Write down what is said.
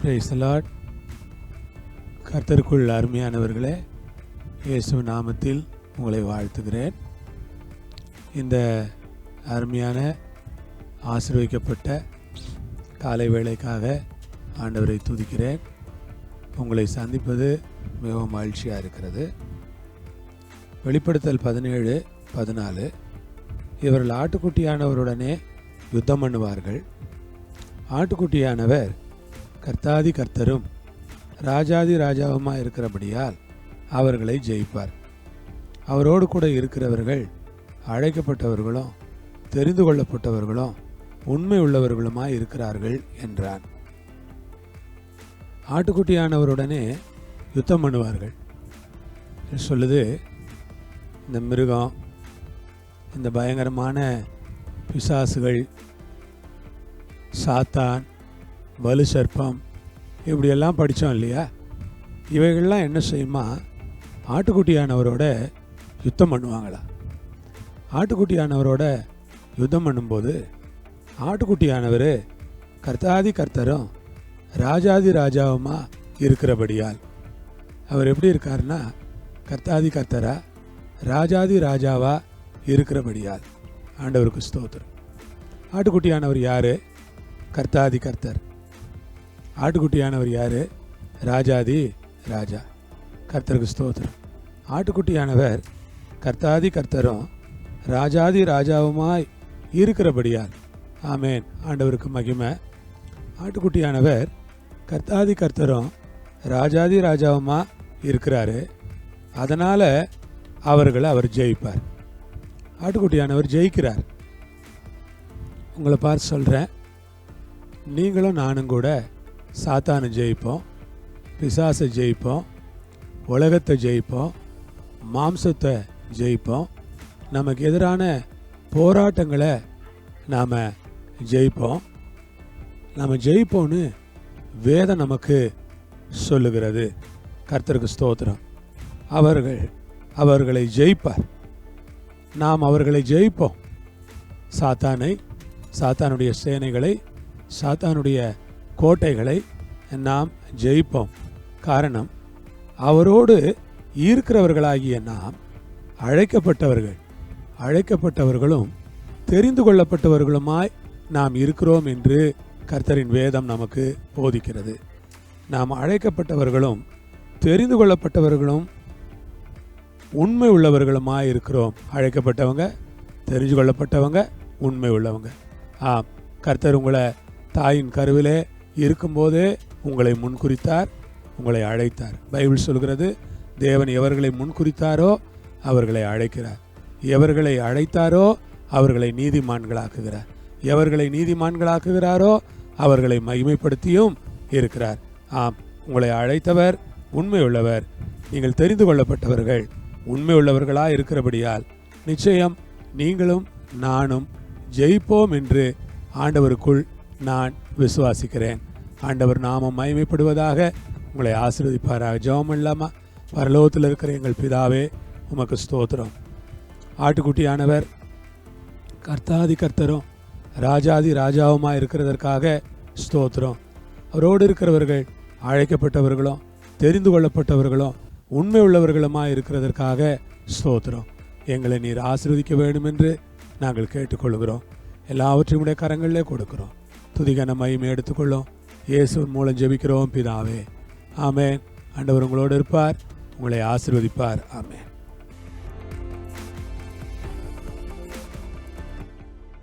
Praise the Lord. கர்த்தருக்குள் அருமையானவர்களே, இயேசு நாமத்தில் உங்களை வாழ்த்துகிறேன். இந்த அருமையான ஆசீர்வதிக்கப்பட்ட காலை வேளைக்காக ஆண்டவரை துதிக்கிறேன். உங்களை சந்திப்பது மிகவும் மகிழ்ச்சியாக இருக்கிறது. வெளிப்படுத்தல் 17:14 இவர்கள் ஆட்டுக்குட்டியானவருடனே யுத்தம் பண்ணுவார்கள். ஆட்டுக்குட்டியானவர் கர்த்தாதி கர்த்தரும் ராஜாதி ராஜாவுமாக இருக்கிறபடியால் அவர்களை ஜெயிப்பார். அவரோடு கூட இருக்கிறவர்கள் அழைக்கப்பட்டவர்களும் தெரிந்து கொள்ளப்பட்டவர்களும் உண்மை உள்ளவர்களுமாய் இருக்கிறார்கள் என்றான். ஆட்டுக்குட்டியானவருடனே யுத்தம் பண்ணுவார்கள் சொல்லுது. இந்த மிருகம், இந்த பயங்கரமான பிசாசுகள், சாத்தான், வலு சர்ப்பம், இப்படியெல்லாம் படித்தோம் இல்லையா? இவைகள்லாம் என்ன செய்யுமா? ஆட்டுக்குட்டியானவரோட யுத்தம் பண்ணுவாங்களா? ஆட்டுக்குட்டியானவரோட யுத்தம் பண்ணும்போது ஆட்டுக்குட்டியானவர் கர்த்தாதி கர்த்தரும் ராஜாதி ராஜாவுமா இருக்கிறபடியால், அவர் எப்படி இருக்காருன்னா கர்த்தாதி கர்த்தரா ராஜாதி ராஜாவா இருக்கிறபடியால் ஆண்டவருக்கு ஸ்தோத்திரம். ஆட்டுக்குட்டியானவர் யார்? கர்த்தாதி கர்த்தர். ஆட்டுக்குட்டியானவர் யார்? ராஜாதி ராஜா. கர்த்தருக்கு ஸ்தோத்திரம். ஆட்டுக்குட்டியானவர் கர்த்தாதி கர்த்தரும் ராஜாதி ராஜாவுமாய் இருக்கிறபடியால், ஆமேன், ஆண்டவருக்கு மகிமை. ஆட்டுக்குட்டியானவர் கர்த்தாதி கர்த்தரும் ராஜாதி ராஜாவுமா இருக்கிறாரு. அதனால் அவர்களை அவர் ஜெயிப்பார். ஆட்டுக்குட்டியானவர் ஜெயிக்கிறார். உங்களை பார்த்து சொல்கிறேன், நீங்களும் நானும் கூட சாத்தானை ஜெயிப்போம், பிசாசை ஜெயிப்போம், உலகத்தை ஜெயிப்போம், மாம்சத்தை ஜெயிப்போம். நமக்கு எதிரான போராட்டங்களை நாம் ஜெயிப்போம். நாம் ஜெயிப்போன்னு வேதம் நமக்கு சொல்லுகிறது. கர்த்தருக்கு ஸ்தோத்திரம். அவர்களை ஜெயிப்பார். நாம் அவர்களை ஜெயிப்போம். சாத்தானை, சாத்தானுடைய சேனைகளை, சாத்தானுடைய கோட்டைகளை நாம் ஜெயிப்போம். காரணம், அவரோடு இருக்கிறவர்களாகிய நாம் அழைக்கப்பட்டவர்கள், அழைக்கப்பட்டவர்களும் தெரிந்து கொள்ளப்பட்டவர்களுமாய் நாம் இருக்கிறோம் என்று கர்த்தரின் வேதம் நமக்கு போதிக்கிறது. நாம் அழைக்கப்பட்டவர்களும் தெரிந்து கொள்ளப்பட்டவர்களும் உண்மை உள்ளவர்களுமாய் இருக்கிறோம். அழைக்கப்பட்டவங்க, தெரிஞ்சு கொள்ளப்பட்டவங்க, உண்மை உள்ளவங்க. ஆம், கர்த்தர் உங்களை தாயின் கருவிலே இருக்கும்போதே உங்களை முன்குறித்தார், உங்களை அழைத்தார். பைபிள் சொல்கிறது, தேவன் எவர்களை முன்குறித்தாரோ அவர்களை அழைக்கிறார், எவர்களை அழைத்தாரோ அவர்களை நீதிமான்களாக்குகிறார், எவர்களை நீதிமான்களாக்குகிறாரோ அவர்களை மகிமைப்படுத்தியும் இருக்கிறார். ஆம், உங்களை அழைத்தவர் உண்மை உள்ளவர். நீங்கள் தெரிந்து கொள்ளப்பட்டவர்கள் உண்மை உள்ளவர்களாக இருக்கிறபடியால் நிச்சயம் நீங்களும் நானும் ஜெயிப்போம் என்று ஆண்டவருக்குள் நான் விசுவாசிக்கிறேன். ஆண்டவர் நாமம் மகிமைப்படுவதாக. உங்களை ஆசீர்வதிப்பாராக. ஜெபம் இல்லாமா? பரலோகத்தில் இருக்கிற எங்கள் பிதாவே, உமக்கு ஸ்தோத்திரம். ஆட்டுக்குட்டியானவர் கர்த்தாதி கர்த்தரும் ராஜாதி ராஜாவுமாக இருக்கிறதற்காக ஸ்தோத்திரம். அவரோடு இருக்கிறவர்கள் அழைக்கப்பட்டவர்களும் தெரிந்து கொள்ளப்பட்டவர்களும் உண்மை உள்ளவர்களுமாக இருக்கிறதற்காக ஸ்தோத்திரம். எங்களை நீர் ஆசீர்வதிக்க வேண்டும் என்று நாங்கள் கேட்டுக்கொள்கிறோம். எல்லாவற்றையும் உடைய கரங்களிலே கொடுக்கிறோம். துதிகன மகிமை எடுத்துக்கொள்ளும். இயேசுவின் மூலம் ஜெபிக்கிறோம் பிதாவே, ஆமேன். ஆண்டவர் உங்களோடு இருப்பார், உங்களை ஆசீர்வதிப்பார். ஆமேன்.